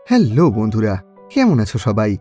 Hello বন্ধুরা, কেমন আছো সবাই?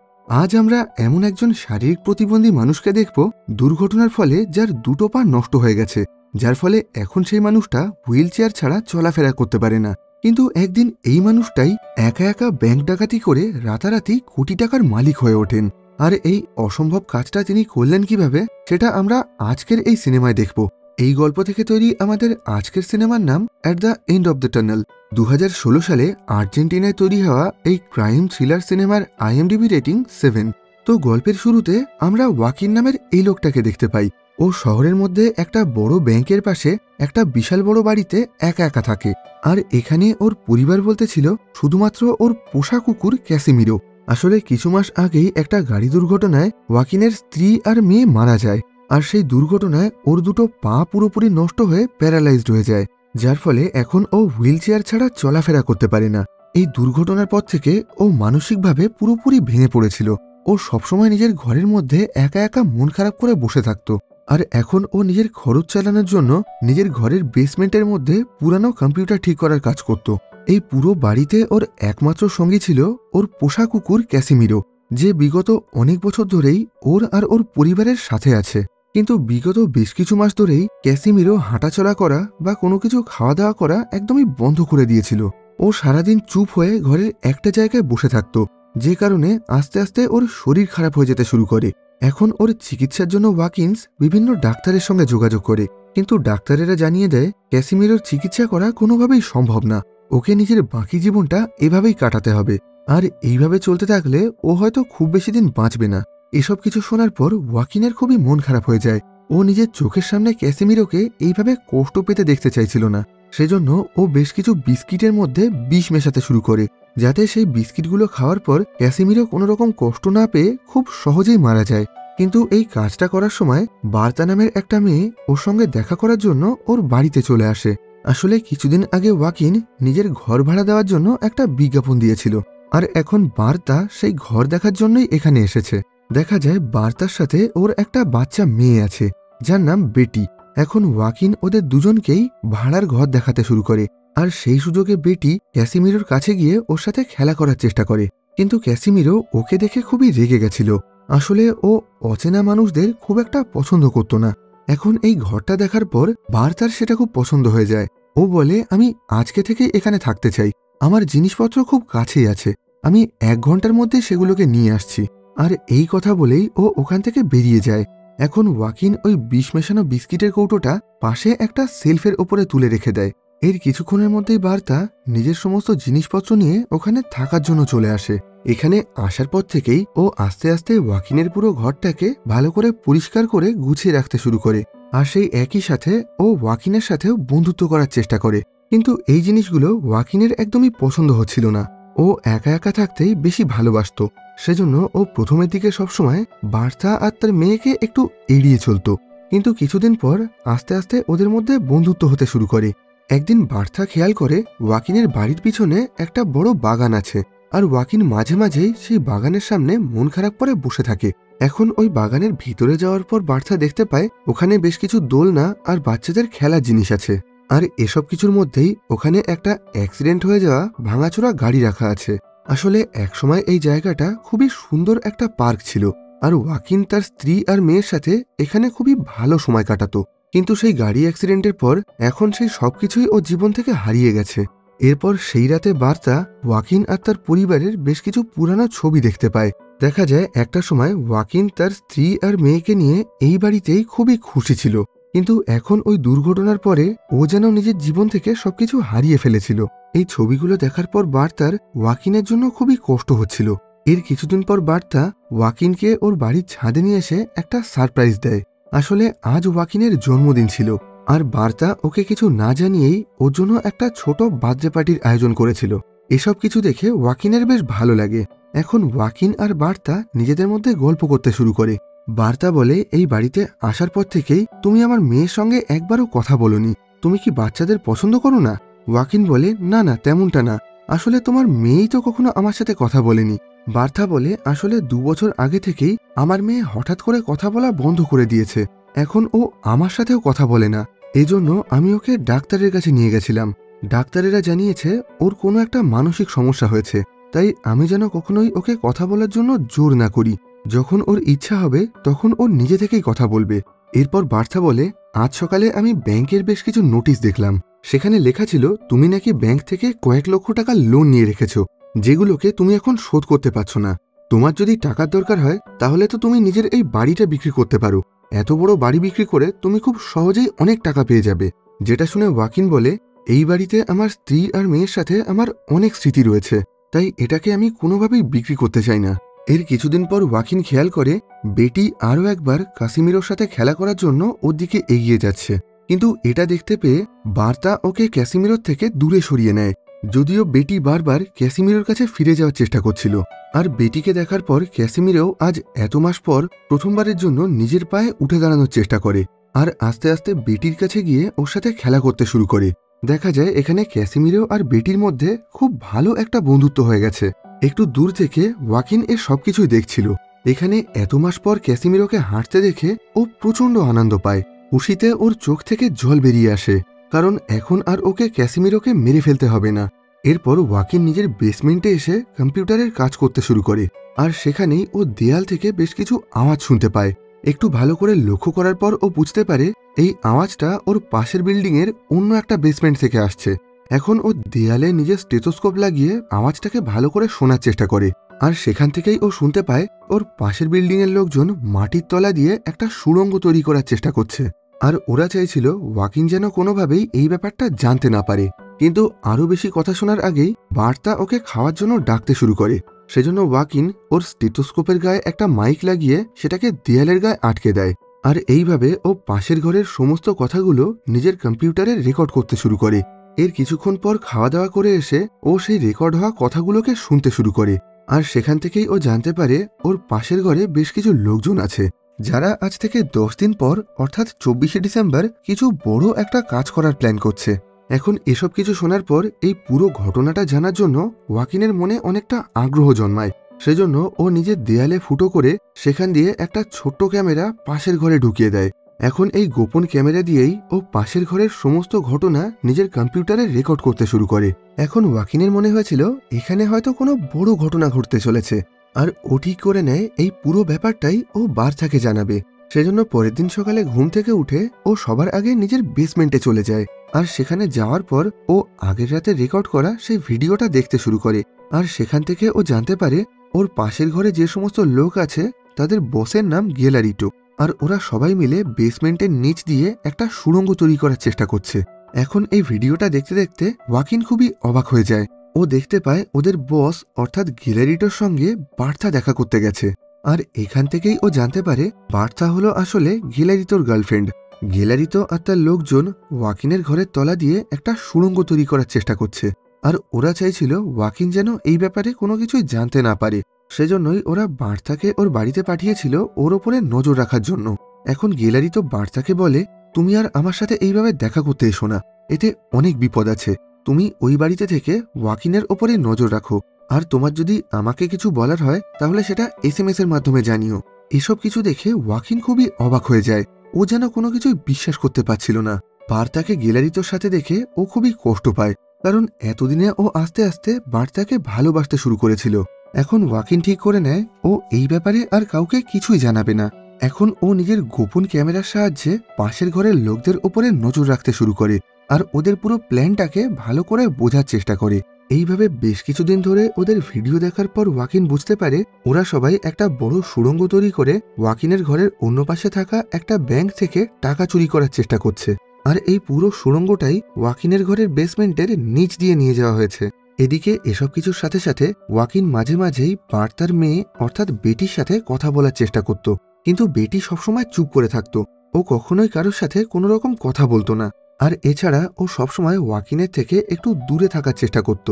আজ আমরা এমন একজন শারীরিক প্রতিবন্ধী মানুষকে দেখব দুর্ঘটনার ফলে যার দুটো পা নষ্ট হয়ে গেছে, যার ফলে এখন সেই মানুষটা হুইল চেয়ার ছাড়া চলাফেরা করতে পারে না। কিন্তু একদিন এই মানুষটাই একা একা ব্যাংক ডাকাতি করে রাতারাতি কোটি টাকার মালিক হয়ে ওঠেন। আর এই অসম্ভব কাজটা তিনি করলেন কিভাবে, সেটা আমরা আজকের এই সিনেমায় দেখব। এই গল্প থেকে তৈরি আমাদের আজকের সিনেমার নাম at the end of the tunnel. 2016 সালে আর্জেন্টিনায় তৈরি হওয়া এই ক্রাইম থ্রিলার সিনেমার IMDb রেটিং 7। তো গল্পের শুরুতে আমরা ওয়াকিন নামের এই লোকটাকে দেখতে পাই। ও শহরের মধ্যে একটা বড় ব্যাংকের পাশে একটা বিশাল বড় বাড়িতে একা একা থাকে। আর এখানে ওর পরিবার বলতে ছিল শুধুমাত্র ওর পোষা কুকুর ক্যাসিমিরো। আসলে কিছু মাস আগেই একটা গাড়ি দুর্ঘটনায় ওয়াকিনের স্ত্রী আর মেয়ে মারা যায়। আর সেই দুর্ঘটনায় ওর দুটো পা পুরোপুরি নষ্ট হয়ে প্যারালাইজড হয়ে যায়, যার ফলে এখন ও হুইল চেয়ার ছাড়া চলাফেরা করতে পারে না। এই দুর্ঘটনার পর থেকে ও মানসিকভাবে পুরোপুরি ভেঙে পড়েছিল। ও সবসময় নিজের ঘরের মধ্যে একা একা মন খারাপ করে বসে থাকত। আর এখন ও নিজের খরচ চালানোর জন্য নিজের ঘরের বেসমেন্টের মধ্যে পুরানো কম্পিউটার ঠিক করার কাজ করত। এই পুরো বাড়িতে ওর একমাত্র সঙ্গী ছিল ওর পোষা কুকুর ক্যাসিমিরো, যে বিগত অনেক বছর ধরেই ওর আর ওর পরিবারের সাথে আছে। কিন্তু বিগত বেশ কিছু মাস ধরেই ক্যাসিমিরো হাঁটাচলা করা বা কোনো কিছু খাওয়া দাওয়া করা একদমই বন্ধ করে দিয়েছিল। ও সারাদিন চুপ হয়ে ঘরের একটা জায়গায় বসে থাকত, যে কারণে আস্তে আস্তে ওর শরীর খারাপ হয়ে যেতে শুরু করে। এখন ওর চিকিৎসার জন্য ওয়াকিন্স বিভিন্ন ডাক্তারের সঙ্গে যোগাযোগ করে, কিন্তু ডাক্তারেরা জানিয়ে দেয় ক্যাসিমিরোর চিকিৎসা করা কোনোভাবেই সম্ভব না। ওকে নিজের বাকি জীবনটা এভাবেই কাটাতে হবে। আর এইভাবে চলতে থাকলে ও হয়তো খুব বেশি দিন বাঁচবে না। এসব কিছু শোনার পর ওয়াকিনের খুবই মন খারাপ হয়ে যায়। ও নিজের চোখের সামনে ক্যাসিমিরোকে এইভাবে কষ্ট পেতে দেখতে চাইছিল না। সেজন্য ও বেশ কিছু বিস্কিটের মধ্যে বিষ মেশাতে শুরু করে, যাতে সেই বিস্কিটগুলো খাওয়ার পর ক্যাসিমিরো কোনো রকম কষ্ট না পেয়ে খুব সহজেই মারা যায়। কিন্তু এই কাজটা করার সময় বার্তা নামের একটা মেয়ে ওর সঙ্গে দেখা করার জন্য ওর বাড়িতে চলে আসে। আসলে কিছুদিন আগে ওয়াকিন নিজের ঘর ভাড়া দেওয়ার জন্য একটা বিজ্ঞাপন দিয়েছিল, আর এখন বার্তা সেই ঘর দেখার জন্যই এখানে এসেছে। দেখা যায় বার্তার সাথে ওর একটা বাচ্চা মেয়ে আছে, যার নাম বেটি। এখন ওয়াকিন ওদের দুজনকেই ভাড়ার ঘর দেখাতে শুরু করে। আর সেই সুযোগে বেটি ক্যাসিমিরোর কাছে গিয়ে ওর সাথে খেলা করার চেষ্টা করে, কিন্তু ক্যাসিমিরো ওকে দেখে খুবই রেগে গেছিল। আসলে ও অচেনা মানুষদের খুব একটা পছন্দ করত না। এখন এই ঘরটা দেখার পর বার্তার সেটা খুব পছন্দ হয়ে যায়। ও বলে, আমি আজকে থেকে এখানে থাকতে চাই। আমার জিনিসপত্র খুব কাছেই আছে, আমি 1 ঘন্টার মধ্যে সেগুলোকে নিয়ে আসছি। আর এই কথা বলেই ও ওখান থেকে বেরিয়ে যায়। এখন ওয়াকিন ওই বিষ মেশানো বিস্কিটের কৌটোটা পাশে একটা সেলফের ওপরে তুলে রেখে দেয়। এর কিছুক্ষণের মধ্যেই বার্তা নিজের সমস্ত জিনিসপত্র নিয়ে ওখানে থাকার জন্য চলে আসে। এখানে আসার পর থেকেই ও আস্তে আস্তে ওয়াকিনের পুরো ঘরটাকে ভালো করে পরিষ্কার করে গুছিয়ে রাখতে শুরু করে। আর সেই একই সাথে ও ওয়াকিনের সাথেও বন্ধুত্ব করার চেষ্টা করে। কিন্তু এই জিনিসগুলো ওয়াকিনের একদমই পছন্দ হচ্ছিল না। ও একা একা থাকতেই বেশি ভালোবাসত। সেজন্য ও প্রথমের দিকে সবসময় বার্তা আর তার মেয়েকে একটু এড়িয়ে চলত। কিন্তু কিছুদিন পর আস্তে আস্তে ওদের মধ্যে বন্ধুত্ব হতে শুরু করে। একদিন বার্তা খেয়াল করে ওয়াকিনের বাড়ির পিছনে একটা বড় বাগান আছে, আর ওয়াকিন মাঝে মাঝেই সেই বাগানের সামনে মন খারাপ করে বসে থাকে। এখন ওই বাগানের ভিতরে যাওয়ার পর বার্তা দেখতে পায় ওখানে বেশ কিছু দোলনা আর বাচ্চাদের খেলার জিনিস আছে। আর এসব কিছুর মধ্যেই ওখানে একটা অ্যাক্সিডেন্ট হয়ে যাওয়া ভাঙাচোরা গাড়ি রাখা আছে। আসলে একসময় এই জায়গাটা খুবই সুন্দর একটা পার্ক ছিল, আর ওয়াকিন তার স্ত্রী আর মেয়ের সাথে এখানে খুবই ভালো সময় কাটাতো। কিন্তু সেই গাড়ি অ্যাক্সিডেন্টের পর এখন সেই সবকিছুই ও জীবন থেকে হারিয়ে গেছে। এরপর সেই রাতে বার্তা ওয়াকিন আর তার পরিবারের বেশ কিছু পুরানো ছবি দেখতে পায়। দেখা যায় একটা সময় ওয়াকিন তার স্ত্রী আর মেয়েকে নিয়ে এই বাড়িতেই খুবই খুশি ছিল, কিন্তু এখন ওই দুর্ঘটনার পরে ও যেন নিজের জীবন থেকে সবকিছু হারিয়ে ফেলেছিল। এই ছবিগুলো দেখার পর বার্তার ওয়াকিনের জন্য খুবই কষ্ট হচ্ছিল। এর কিছুদিন পর বার্তা ওয়াকিনকে ওর বাড়ির ছাদে নিয়ে এসে একটা সারপ্রাইজ দেয়। আসলে আজ ওয়াকিনের জন্মদিন ছিল, আর বার্তা ওকে কিছু না জানিয়েই ওর জন্য একটা ছোট বার্থডে পার্টির আয়োজন করেছিল। এসব কিছু দেখে ওয়াকিনের বেশ ভালো লাগে। এখন ওয়াকিন আর বার্তা নিজেদের মধ্যে গল্প করতে শুরু করে। বার্তা বলে, এই বাড়িতে আসার পর থেকেই তুমি আমার মেয়ের সঙ্গে একবারও কথা বলোনি, তুমি কি বাচ্চাদের পছন্দ করো না? ওয়াকিন বলে, না না, তেমনটা না, আসলে তোমার মেয়েই তো কখনো আমার সাথে কথা বলেনি। বার্তা বলে, আসলে 2 বছর আগে থেকেই আমার মেয়ে হঠাৎ করে কথা বলা বন্ধ করে দিয়েছে। এখন ও আমার সাথেও কথা বলে না। এজন্য আমি ওকে ডাক্তারের কাছে নিয়ে গেছিলাম। ডাক্তারেরা জানিয়েছে ওর কোনো একটা মানসিক সমস্যা হয়েছে। তাই আমি যেন কখনোই ওকে কথা বলার জন্য জোর না করি। যখন ওর ইচ্ছা হবে তখন ও নিজে থেকেই কথা বলবে। এরপর বার্থা বলে, আজ সকালে আমি ব্যাংকের বেশ কিছু নোটিশ দেখলাম। সেখানে লেখা ছিল তুমি নাকি ব্যাংক থেকে কয়েক লক্ষ টাকা লোন নিয়ে রেখেছ, যেগুলোকে তুমি এখন শোধ করতে পারছো না। তোমার যদি টাকার দরকার হয় তাহলে তো তুমি নিজের এই বাড়িটা বিক্রি করতে পারো। এত বড় বাড়ি বিক্রি করে তুমি খুব সহজেই অনেক টাকা পেয়ে যাবে। যেটা শুনে ওয়াকিন বলে, এই বাড়িতে আমার স্ত্রী আর মেয়ের সাথে আমার অনেক স্মৃতি রয়েছে, তাই এটাকে আমি কোনোভাবেই বিক্রি করতে চাই না। এর কিছুদিন পর ওয়াকিন খেয়াল করে বেটি আরও একবার কাসিমিরোর সাথে খেলা করার জন্য ওর দিকে এগিয়ে যাচ্ছে, কিন্তু এটা দেখতে পেয়ে বার্তা ওকে ক্যাসিমিরোর থেকে দূরে সরিয়ে নেয়। যদিও বেটি বারবার ক্যাসিমিরোর কাছে ফিরে যাওয়ার চেষ্টা করছিল। আর বেটিকে দেখার পর ক্যাসিমিরো আজ এত মাস পর প্রথমবারের জন্য নিজের পায়ে উঠে দাঁড়ানোর চেষ্টা করে আর আস্তে আস্তে বেটির কাছে গিয়ে ওর সাথে খেলা করতে শুরু করে। দেখা যায় এখানে ক্যাসিমিরো আর বেটির মধ্যে খুব ভালো একটা বন্ধুত্ব হয়ে গেছে। একটু দূর থেকে ওয়াকিন এর সবকিছুই দেখছিল। এখানে এত মাস পর ক্যাসিমিরোকে হাঁটতে দেখে ও প্রচণ্ড আনন্দ পায়। খুশিতে ওর চোখ থেকে জল বেরিয়ে আসে, কারণ এখন আর ওকে ক্যাসিমিরোকে মেরে ফেলতে হবে না। এরপর ওয়াকিন নিজের বেসমেন্টে এসে কম্পিউটারের কাজ করতে শুরু করে, আর সেখানেই ও দেয়াল থেকে বেশ কিছু আওয়াজ শুনতে পায়। একটু ভালো করে লক্ষ্য করার পর ও বুঝতে পারে এই আওয়াজটা ওর পাশের বিল্ডিংয়ের অন্য একটা বেসমেন্ট থেকে আসছে। এখন ও দেয়ালে নিজের স্টেথোস্কোপ লাগিয়ে আওয়াজটাকে ভালো করে শোনার চেষ্টা করে, আর সেখান থেকেই ও শুনতে পায় ওর পাশের বিল্ডিংয়ের লোকজন মাটির তলা দিয়ে একটা সুড়ঙ্গ তৈরি করার চেষ্টা করছে। আর ওরা চাইছিল ওয়াকিন যেন কোনোভাবেই এই ব্যাপারটা জানতে না পারে। কিন্তু আরও বেশি কথা শোনার আগেই বার্তা ওকে খাওয়ার জন্য ডাকতে শুরু করে। সেজন্য ওয়াকিন ওর স্টেথোস্কোপের গায়ে একটা মাইক লাগিয়ে সেটাকে দেয়ালের গায়ে আটকে দেয়, আর এইভাবে ও পাশের ঘরের সমস্ত কথাগুলো নিজের কম্পিউটারে রেকর্ড করতে শুরু করে। এর কিছুক্ষণ পর খাওয়া দাওয়া করে এসে ও সেই রেকর্ড হওয়া কথাগুলোকে শুনতে শুরু করে, আর সেখান থেকেই ও জানতে পারে ওর পাশের ঘরে বেশ কিছু লোকজন আছে যারা আজ থেকে 10 দিন পর অর্থাৎ 24শে ডিসেম্বর কিছু বড় একটা কাজ করার প্ল্যান করছে। এখন এসব কিছু শোনার পর এই পুরো ঘটনাটা জানার জন্য ওয়াকিনের মনে অনেকটা আগ্রহ জন্মায়। সেজন্য ও নিজের দেয়ালে ফুটো করে সেখান দিয়ে একটা ছোট্ট ক্যামেরা পাশের ঘরে ঢুকিয়ে দেয়। এখন এই গোপন ক্যামেরা দিয়েই ও পাশের ঘরের সমস্ত ঘটনা নিজের কম্পিউটারে রেকর্ড করতে শুরু করে। এখন ওয়াকিনের মনে হয়েছিল এখানে হয়তো কোনো বড় ঘটনা ঘটতে চলেছে, আর ও ঠিক করে নেয় এই পুরো ব্যাপারটাই ও বার্থাকে জানাবে। সেজন্য পরের দিন সকালে ঘুম থেকে উঠে ও সবার আগে নিজের বেসমেন্টে চলে যায়, আর সেখানে যাওয়ার পর ও আগের রাতে রেকর্ড করা সেই ভিডিওটা দেখতে শুরু করে। আর সেখান থেকে ও জানতে পারে ওর পাশের ঘরে যে সমস্ত লোক আছে তাদের বসের নাম গেলারিটো, আর ওরা সবাই মিলে বেসমেন্টের নিচ দিয়ে একটা সুড়ঙ্গ তৈরি করার চেষ্টা করছে। এখন এই ভিডিওটা দেখতে দেখতে ওয়াকিন খুবই অবাক হয়ে যায়। ও দেখতে পায় ওদের বস অর্থাৎ গেলারিটোর সঙ্গে বার্থা দেখা করতে গেছে, আর এখান থেকেই ও জানতে পারে বার্থা হলো আসলে গেলারিটোর গার্লফ্রেন্ড। গেলারিতো আর তার লোকজন ওয়াকিনের ঘরের তলা দিয়ে একটা সুড়ঙ্গ তৈরি করার চেষ্টা করছে, আর ওরা চাইছিল ওয়াকিন যেন এই ব্যাপারে কোনো কিছুই জানতে না পারে। সেজন্যই ওরা বার্থাকে ওর বাড়িতে পাঠিয়েছিল ওর ওপরে নজর রাখার জন্য। এখন গেলারিতো বার্থাকে বলে, তুমি আর আমার সাথে এইভাবে দেখা করতে এসো না, এতে অনেক বিপদ আছে। তুমি ওই বাড়িতে থেকে ওয়াকিনের ওপরে নজর রাখো, আর তোমার যদি আমাকে কিছু বলার হয় তাহলে সেটা SMS এর মাধ্যমে জানিও। এসব কিছু দেখে ওয়াকিন খুবই অবাক হয়ে যায়। ও যেন কোনো কিছুই বিশ্বাস করতে পারছিল না। বার্তাকে গেলারিতোর সাথে দেখে ও খুবই কষ্ট পায়, কারণ এতদিনে ও আস্তে আস্তে বার্তাকে ভালোবাসতে শুরু করেছিল। এখন ওয়াকিন ঠিক করে নেয় ও এই ব্যাপারে আর কাউকে কিছুই জানাবে না। এখন ও নিজের গোপন ক্যামেরার সাহায্যে পাশের ঘরের লোকদের ওপরে নজর রাখতে শুরু করে, আর ওদের পুরো প্ল্যানটাকে ভালো করে বোঝার চেষ্টা করে। এইভাবে বেশ কিছুদিন ধরে ওদের ভিডিও দেখার পর ওয়াকিন বুঝতে পারে ওরা সবাই একটা বড় সুড়ঙ্গ তৈরি করে ওয়াকিনের ঘরের অন্য পাশে থাকা একটা ব্যাংক থেকে টাকা চুরি করার চেষ্টা করছে, আর এই পুরো সুড়ঙ্গটাই ওয়াকিনের ঘরের বেসমেন্টের নিচ দিয়ে নিয়ে যাওয়া হয়েছে। এদিকে এসব কিছুর সাথে সাথে ওয়াকিন মাঝে মাঝেই বার্তার মেয়ে অর্থাৎ বেটির সাথে কথা বলার চেষ্টা করত, কিন্তু বেটি সবসময় চুপ করে থাকত। ও কখনোই কারোর সাথে কোনো রকম কথা বলতো না, আর এছাড়া ও সবসময় ওয়াকিনের থেকে একটু দূরে থাকার চেষ্টা করত।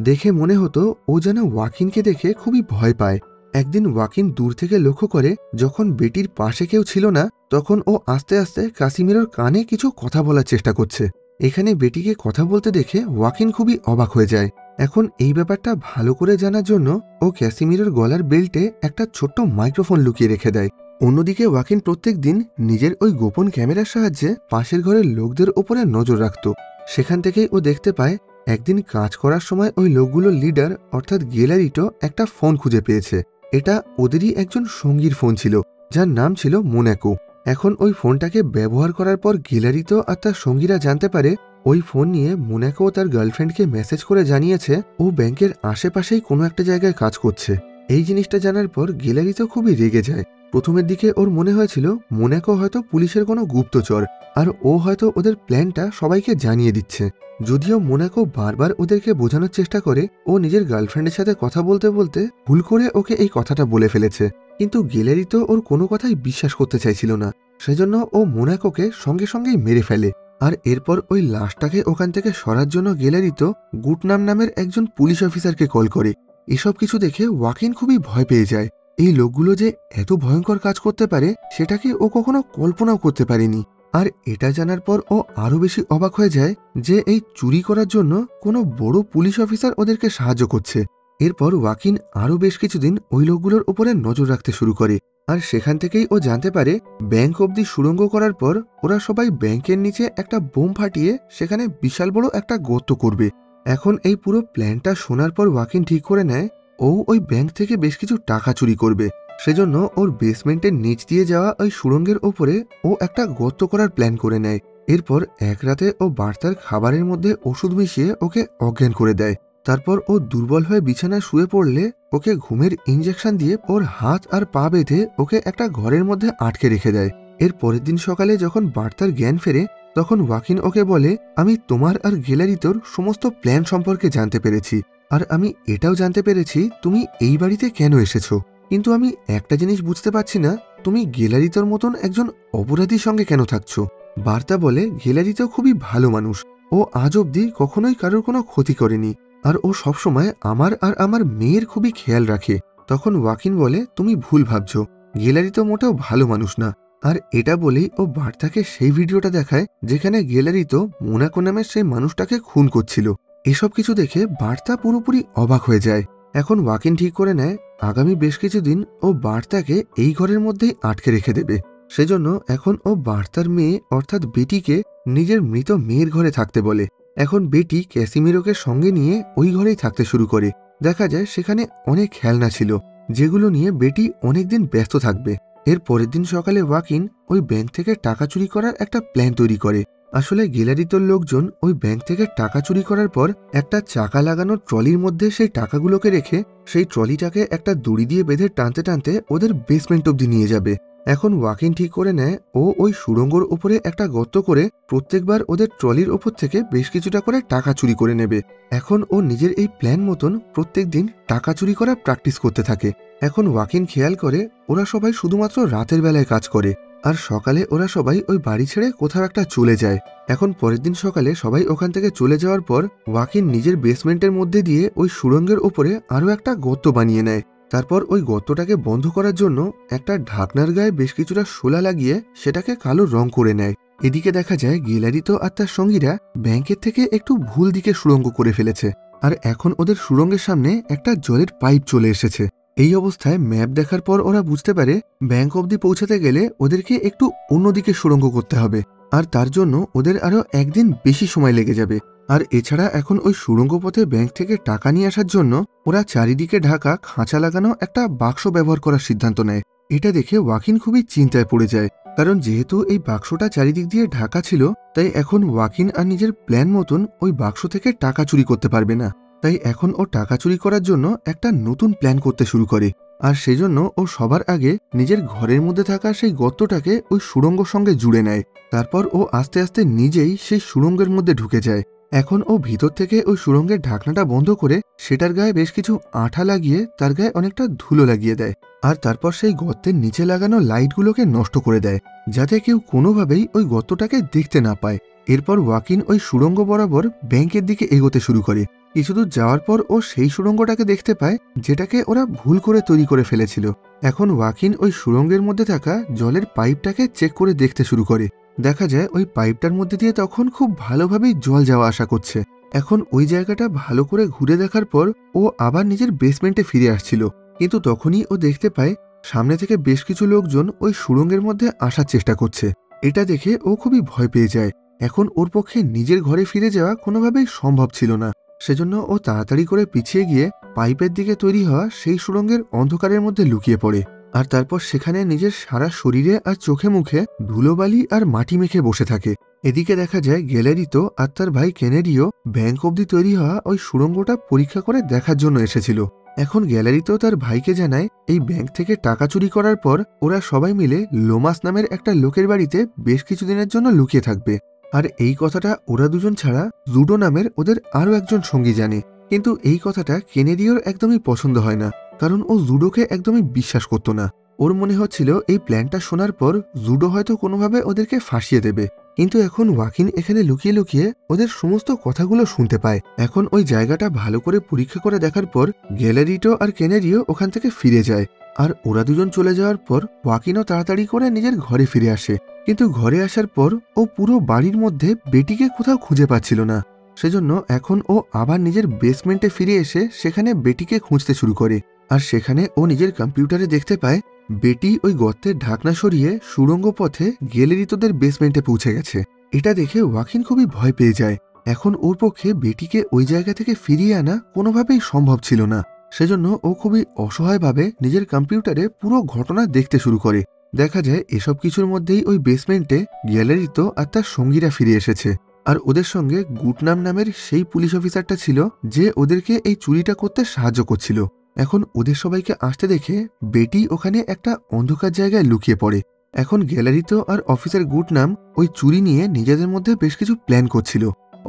দেখে মনে হতো ও যেন ওয়াকিনকে দেখে খুবই ভয় পায়। একদিন ওয়াকিন দূর থেকে লক্ষ্য করে যখন বেটির পাশে কেউ ছিল না তখন ও আস্তে আস্তে কাসিমিরোর কানে কিছু কথা বলার চেষ্টা করছে। এখানে বেটিকে কথা বলতে দেখে ওয়াকিন খুবই অবাক হয়ে যায়। এখন এই ব্যাপারটা ভালো করে জানার জন্য ও ক্যাসিমিরোর গলার বেল্টে একটা ছোট্ট মাইক্রোফোন লুকিয়ে রেখে দেয়। অন্যদিকে ওয়াকিন প্রত্যেক দিন নিজের ওই গোপন ক্যামেরার সাহায্যে পাশের ঘরের লোকদের ওপরে নজর রাখত। সেখান থেকেই ও দেখতে পায় একদিন কাজ করার সময় ওই লোকগুলোর লিডার অর্থাৎ গেলারিটো একটা ফোন খুঁজে পেয়েছে। এটা ওদেরই একজন সঙ্গীর ফোন ছিল, যার নাম ছিল মোনাকো। এখন ওই ফোনটাকে ব্যবহার করার পর গেলারিতো আর তার সঙ্গীরা জানতে পারে ওই ফোন নিয়ে মোনাকো তার গার্লফ্রেন্ডকে মেসেজ করে জানিয়েছে ও ব্যাংকের আশেপাশেই কোনো একটা জায়গায় কাজ করছে। এই জিনিসটা জানার পর গেলারিতো খুবই রেগে যায়। প্রথমের দিকে ওর মনে হয়েছিল মোনাকো হয়তো পুলিশের কোনো গুপ্তচর, আর ও হয়তো ওদের প্ল্যানটা সবাইকে জানিয়ে দিচ্ছে। যদিও মোনাকো বারবার ওদেরকে বোঝানোর চেষ্টা করে ও নিজের গার্লফ্রেন্ডের সাথে কথা বলতে বলতে ভুল করে ওকে এই কথাটা বলে ফেলেছে, কিন্তু গেলারিতো ওর কোনো কথাই বিশ্বাস করতে চাইছিল না। সেজন্য ও মোনাকোকে সঙ্গে সঙ্গেই মেরে ফেলে। আর এরপর ওই লাশটাকে ওখান থেকে সরার জন্য গেলারিতো গুটনাম নামের একজন পুলিশ অফিসারকে কল করে। এসব কিছু দেখে ওয়াকিন খুবই ভয় পেয়ে যায়। এই লোকগুলো যে এত ভয়ঙ্কর কাজ করতে পারে সেটাকে ও কখনো কল্পনাও করতে পারেনি। আর এটা জানার পর ও আরো বেশি অবাক হয়ে যায় যে এই চুরি করার জন্য কোনো বড় পুলিশ অফিসার ওদেরকে সাহায্য করছে। এরপর ওয়াকিন আরো বেশ কিছুদিন ওই লোকগুলোর উপরে নজর রাখতে শুরু করে। আর সেখান থেকেই ও জানতে পারে ব্যাংক অবধি সুড়ঙ্গ করার পর ওরা সবাই ব্যাংকের নিচে একটা বোম ফাটিয়ে সেখানে বিশাল বড় একটা গর্ত করবে। এখন এই পুরো প্ল্যানটা শোনার পর ওয়াকিন ঠিক করে নেয় ও ওই ব্যাংক থেকে বেশ কিছু টাকা চুরি করবে। সেজন্য ওর বেসমেন্টের নিচ দিয়ে যাওয়া ওই সুড়ঙ্গের ওপরে ও একটা গর্ত করার প্ল্যান করে নেয়। এরপর এক রাতে ও বার্তার খাবারের মধ্যে ওষুধ মিশিয়ে ওকে অজ্ঞান করে দেয়। তারপর ও দুর্বল হয়ে বিছানায় শুয়ে পড়লে ওকে ঘুমের ইঞ্জেকশন দিয়ে ওর হাত আর পা বেঁধে ওকে একটা ঘরের মধ্যে আটকে রেখে দেয়। এর পরের দিন সকালে যখন বার্তার জ্ঞান ফেরে তখন ওয়াকিন ওকে বলে, আমি তোমার আর গেলারিতোর সমস্ত প্ল্যান সম্পর্কে জানতে পেরেছি, আর আমি এটাও জানতে পেরেছি তুমি এই বাড়িতে কেন এসেছো। কিন্তু আমি একটা জিনিস বুঝতে পারছি না, তুমি গেলারিতোর মতন একজন অপরাধীর সঙ্গে কেন থাকছো। বার্তা বলে গেলারিতো খুবই ভালো মানুষ, ও আজ অব্দি কখনোই কারোর কোনো ক্ষতি করেনি, আর ও সবসময় আমার আর আমার মেয়ের খুবই খেয়াল রাখে। তখন ওয়াকিন বলে, তুমি ভুল ভাবছো, গেলারিতো মোটেও ভালো মানুষ না। আর এটা বলেই ও বার্তাকে সেই ভিডিওটা দেখায় যেখানে গেলারিতো মোনাকো নামের সেই মানুষটাকে খুন করছিল। এসব কিছু দেখে বার্তা পুরোপুরি অবাক হয়ে যায়। এখন ওয়াকিন ঠিক করে নেয় আগামী বেশ কিছুদিন ও বার্তাকে এই ঘরের মধ্যেই আটকে রেখে দেবে। সেজন্য এখন ও বার্তার মেয়ে অর্থাৎ বেটিকে নিজের মৃত মেয়ের ঘরে থাকতে বলে। এখন বেটি ক্যাসিমিরোকে সঙ্গে নিয়ে ওই ঘরেই থাকতে শুরু করে। দেখা যায় সেখানে অনেক খেলনা ছিল যেগুলো নিয়ে বেটি অনেকদিন ব্যস্ত থাকবে। এর পরের দিন সকালে ওয়াকিন ওই ব্যাংক থেকে টাকা চুরি করার একটা প্ল্যান তৈরি করে। আসলে গেলারিতোর লোকজন ওই ব্যাংক থেকে টাকা চুরি করার পর একটা চাকা লাগানো ট্রলির মধ্যে সেই টাকাগুলোকে রেখে সেই ট্রলিটাকে একটা দড়ি দিয়ে বেঁধে টানতে টানতে ওদের বেসমেন্ট অবধি নিয়ে যাবে। এখন ওয়াকিন ঠিক করে নেয় ও ওই সুড়ঙ্গর ওপরে একটা গর্ত করে প্রত্যেকবার ওদের ট্রলির ওপর থেকে বেশ কিছুটা করে টাকা চুরি করে নেবে। এখন ও নিজের এই প্ল্যান মতন প্রত্যেক দিন টাকা চুরি করার প্র্যাকটিস করতে থাকে। এখন ওয়াকিন খেয়াল করে ওরা সবাই শুধুমাত্র রাতের বেলায় কাজ করে, আর সকালে ওরা সবাই ওই বাড়ি ছেড়ে কোথাও একটা চলে যায়। এখন পরের দিন সকালে সবাই ওখান থেকে চলে যাওয়ার পর ওয়াকিন নিজের বেসমেন্টের মধ্যে দিয়ে ওই সুড়ঙ্গের ওপরে আরও একটা গর্ত বানিয়ে নেয়। তারপর ওই গর্তটাকে বন্ধ করার জন্য একটা ঢাকনার গায়ে বেশ কিছুটা শোলা লাগিয়ে সেটাকে কালো রং করে নেয়। এদিকে দেখা যায় গেলারিতো আর তার সঙ্গীরা ব্যাংকের থেকে একটু ভুল দিকে সুড়ঙ্গ করে ফেলেছে, আর এখন ওদের সুড়ঙ্গের সামনে একটা জলের পাইপ চলে এসেছে। এই অবস্থায় ম্যাপ দেখার পর ওরা বুঝতে পারে ব্যাংক অবধি পৌঁছাতে গেলে ওদেরকে একটু অন্যদিকে সুড়ঙ্গ করতে হবে, আর তার জন্য ওদের আরও একদিন বেশি সময় লেগে যাবে। আর এছাড়া এখন ওই সুড়ঙ্গ পথে ব্যাংক থেকে টাকা নিয়ে আসার জন্য ওরা চারিদিকে ঢাকা খাঁচা লাগানো একটা বাক্স ব্যবহার করার সিদ্ধান্ত নেয়। এটা দেখে ওয়াকিন খুবই চিন্তায় পড়ে যায়, কারণ যেহেতু এই বাক্সটা চারিদিক দিয়ে ঢাকা ছিল তাই এখন ওয়াকিন আর নিজের প্ল্যান মতন ওই বাক্স থেকে টাকা চুরি করতে পারবে না। তাই এখন ও টাকা চুরি করার জন্য একটা নতুন প্ল্যান করতে শুরু করে, আর সেজন্য ও সবার আগে নিজের ঘরের মধ্যে থাকা সেই গর্তটাকে ওই সুড়ঙ্গ সঙ্গে জুড়ে নেয়। তারপর ও আস্তে আস্তে নিজেই সেই সুড়ঙ্গের মধ্যে ঢুকে যায়। এখন ও ভিতর থেকে ওই সুড়ঙ্গের ঢাকনাটা বন্ধ করে সেটার গায়ে বেশ কিছু আঠা লাগিয়ে তার গায়ে অনেকটা ধুলো লাগিয়ে দেয়, আর তারপর সেই গর্তের নিচে লাগানো লাইটগুলোকে নষ্ট করে দেয় যাতে কেউ কোনোভাবেই ওই গর্তটাকে দেখতে না পায়। এরপর ওয়াকিন ওই সুড়ঙ্গ বরাবর ব্যাংকের দিকে এগোতে শুরু করে। কিছুদূর যাওয়ার পর ও সেই সুড়ঙ্গটাকে দেখতে পায় যেটাকে ওরা ভুল করে তৈরি করে ফেলেছিল। এখন ওয়াকিন ওই সুড়ঙ্গের মধ্যে থাকা জলের পাইপটাকে চেক করে দেখতে শুরু করে। দেখা যায় ওই পাইপটার মধ্যে দিয়ে তখন খুব ভালোভাবেই জল যাওয়া আসা করছে। এখন ওই জায়গাটা ভালো করে ঘুরে দেখার পর ও আবার নিজের বেসমেন্টে ফিরে আসছিল, কিন্তু তখনই ও দেখতে পায় সামনে থেকে বেশ কিছু লোকজন ওই সুড়ঙ্গের মধ্যে আসার চেষ্টা করছে। এটা দেখে ও খুবই ভয় পেয়ে যায়। এখন ওর পক্ষে নিজের ঘরে ফিরে যাওয়া কোনোভাবেই সম্ভব ছিল না। সেজন্য ও তাড়াতাড়ি করে পিছিয়ে গিয়ে পাইপের দিকে তৈরি হওয়া সেই সুড়ঙ্গের অন্ধকারের মধ্যে লুকিয়ে পড়ে। আর তারপর সেখানে নিজের সারা শরীরে আর চোখে মুখে ধুলোবালি আর মাটি মেখে বসে থাকে। এদিকে দেখা যায় গ্যালারিতো আর তার ভাই কেনেডিও ব্যাংক অব্দি তৈরি হওয়া ওই সুড়ঙ্গটা পরীক্ষা করে দেখার জন্য এসেছিল। এখন গ্যালারিতেও তার ভাইকে জানায় এই ব্যাংক থেকে টাকা চুরি করার পর ওরা সবাই মিলে লোমাস নামের একটা লোকের বাড়িতে বেশ কিছুদিনের জন্য লুকিয়ে থাকবে। আর এই কথাটা ওরা দুজন ছাড়া জুডো নামের ওদের আরও একজন সঙ্গী জানে। কিন্তু এই কথাটা কেনেডিওর একদমই পছন্দ হয় না, কারণ ও জুডোকে একদমই বিশ্বাস করত না। ওর মনে হচ্ছিল এই প্ল্যানটা শোনার পর জুডো হয়তো কোনোভাবে ওদেরকে ফাঁসিয়ে দেবে। কিন্তু এখন ওয়াকিন এখানে লুকিয়ে লুকিয়ে ওদের সমস্ত কথাগুলো শুনতে পায়। এখন ওই জায়গাটা ভালো করে পরীক্ষা করে দেখার পর গ্যালারিটো আর কেনেডিও ওখান থেকে ফিরে যায়। আর ওরা দুজন চলে যাওয়ার পর ওয়াকিনও তাড়াতাড়ি করে নিজের ঘরে ফিরে আসে। কিন্তু ঘরে আসার পর ও পুরো বাড়ির মধ্যে বেটিকে কোথাও খুঁজে পাচ্ছিল না। সেজন্য এখন ও আবার নিজের বেসমেন্টে ফিরে এসে সেখানে বেটিকে খুঁজতে শুরু করে। আর সেখানে ও নিজের কম্পিউটারে দেখতে পায় বেটি ওই গর্তের ঢাকনা সরিয়ে সুড়ঙ্গ পথে গ্যালারিতোদের বেসমেন্টে পৌঁছে গেছে। এটা দেখে ওয়াকিন খুবই ভয় পেয়ে যায়। এখন ওর পক্ষে বেটিকে ওই জায়গা থেকে ফিরিয়ে আনা কোনোভাবেই সম্ভব ছিল না। সেজন্য ও খুবই অসহায়ভাবে নিজের কম্পিউটারে পুরো ঘটনা দেখতে শুরু করে। দেখা যায় এসব কিছুর মধ্যেই ওই বেসমেন্টে গ্যালারিতো আর তার সঙ্গীরা ফিরে এসেছে। আর ওদের সঙ্গে গুটনাম নামের সেই পুলিশ অফিসারটা ছিল যে ওদেরকে এই চুরিটা করতে সাহায্য করছিল। এখন ওদের সবাইকে আসতে দেখে বেটি ওখানে একটা অন্ধকার জায়গায় লুকিয়ে পড়ে। এখন গ্যালারিতো আর অফিসার গুটনাম ওই চুরি নিয়ে নিজেদের মধ্যে বেশ কিছু প্ল্যান করছিল।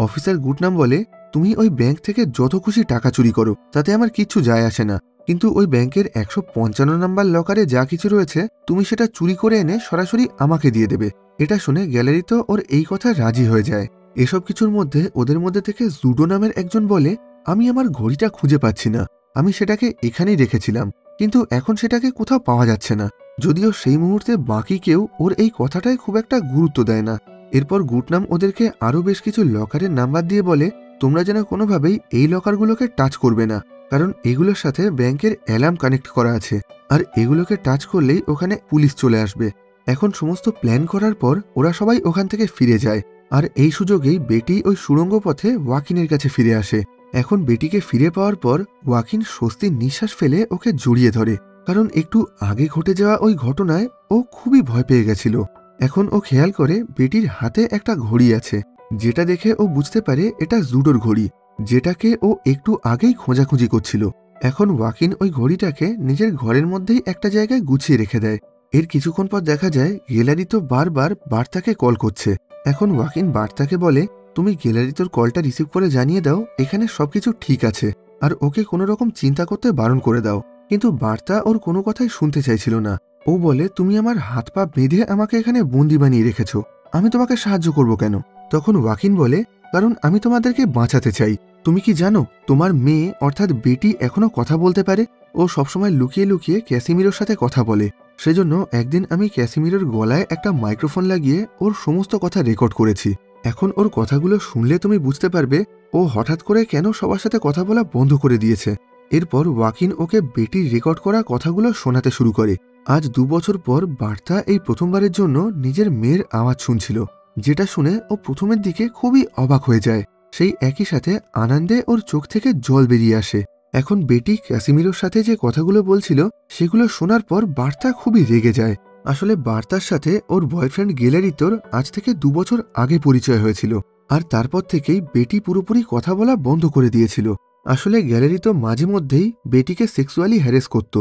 অফিসার গুটনাম বলে, তুমি ওই ব্যাংক থেকে যত খুশি টাকা চুরি করো, তাতে আমার কিচ্ছু যায় আসে না, কিন্তু ওই ব্যাংকের 155 নাম্বার লকারে যা কিছু রয়েছে তুমি সেটা চুরি করে এনে সরাসরি আমাকে দিয়ে দেবে। এটা শুনে গ্যালারিতো ওর এই কথা রাজি হয়ে যায়। এসব কিছুর মধ্যে ওদের মধ্যে থেকে জুডো নামের একজন বলে, আমি আমার ঘড়িটা খুঁজে পাচ্ছি না, আমি সেটাকে এখানেই রেখেছিলাম, কিন্তু এখন সেটাকে কোথাও পাওয়া যাচ্ছে না। যদিও সেই মুহূর্তে বাকি কেউ ওর এই কথাটায় খুব একটা গুরুত্ব দেয় না। এরপর গুটনাম ওদেরকে আরও বেশ কিছু লকারের নাম্বার দিয়ে বলে, তোমরা যেন কোনোভাবেই এই লকারগুলোকে টাচ করবে না, কারণ এগুলোর সাথে ব্যাংকের অ্যালার্ম কানেক্ট করা আছে, আর এগুলোকে টাচ করলেই ওখানে পুলিশ চলে আসবে। এখন সমস্ত প্ল্যান করার পর ওরা সবাই ওখান থেকে ফিরে যায়। আর এই সুযোগেই বেটি ওই সুড়ঙ্গ পথে ওয়াকিনের কাছে ফিরে আসে। এখন বেটিকে ফিরে পাওয়ার পর ওয়াকিন স্বস্তির নিঃশ্বাস ফেলে ওকে জড়িয়ে ধরে, কারণ একটু আগে ঘটে যাওয়া ওই ঘটনায় ও খুবই ভয় পেয়ে গেছিল। এখন ও খেয়াল করে বেটির হাতে একটা ঘড়ি আছে, যেটা দেখে ও বুঝতে পারে এটা জুডোর ঘড়ি, যেটাকে ও একটু আগেই খোঁজাখুঁজি করছিল। এখন ওয়াকিন ওই ঘড়িটাকে নিজের ঘরের মধ্যেই একটা জায়গায় গুছিয়ে রেখে দেয়। এর কিছুক্ষণ পর দেখা যায় গ্যালারিতো বারবার বার্তাকে কল করছে। এখন ওয়াকিন বার্তাকে বলে, তুমি গ্যালারিতোর কলটা রিসিভ করে জানিয়ে দাও এখানে সবকিছু ঠিক আছে, আর ওকে কোনো রকম চিন্তা করতে বারণ করে দাও। কিন্তু বার্তা ওর কোনো কথাই শুনতে চাইছিল না। ও বলে, তুমি আমার হাত পা বেঁধে আমাকে এখানে বন্দি বানিয়ে রেখেছ, আমি তোমাকে সাহায্য করব কেন? তখন ওয়াকিন বলে, কারণ আমি তোমাদেরকে বাঁচাতে চাই। তুমি কি জানো তোমার মেয়ে অর্থাৎ বেটি এখনো কথা বলতে পারে? ও সবসময় লুকিয়ে লুকিয়ে ক্যাসিমিরোর সাথে কথা বলে। সেজন্য একদিন আমি ক্যাসিমিরোর গলায় একটা মাইক্রোফোন লাগিয়ে ওর সমস্ত কথা রেকর্ড করেছি। এখন ওর কথাগুলো শুনলে তুমি বুঝতে পারবে ও হঠাৎ করে কেন সবার সাথে কথা বলা বন্ধ করে দিয়েছে। এরপর ওয়াকিন ওকে বেটির রেকর্ড করা কথাগুলো শোনাতে শুরু করে। আজ 2 বছর পর বার্তা এই প্রথমবারের জন্য নিজের মেয়ের আওয়াজ শুনছিল, যেটা শুনে ও প্রথমের দিকে খুবই অবাক হয়ে যায়। সেই একই সাথে আনন্দে ওর চোখ থেকে জল বেরিয়ে আসে। এখন বেটি ক্যাসিমিরোর সাথে যে কথাগুলো বলছিল সেগুলো শোনার পর বার্তা খুবই রেগে যায়। আসলে বার্তার সাথে ওর বয়ফ্রেন্ড গ্যালারিতোর আজ থেকে 2 বছর আগে পরিচয় হয়েছিল, আর তারপর থেকেই বেটি পুরোপুরি কথা বলা বন্ধ করে দিয়েছিল। আসলে গ্যালারিতো মাঝে মধ্যেই বেটিকে সেক্সুয়ালি হ্যারেস করত,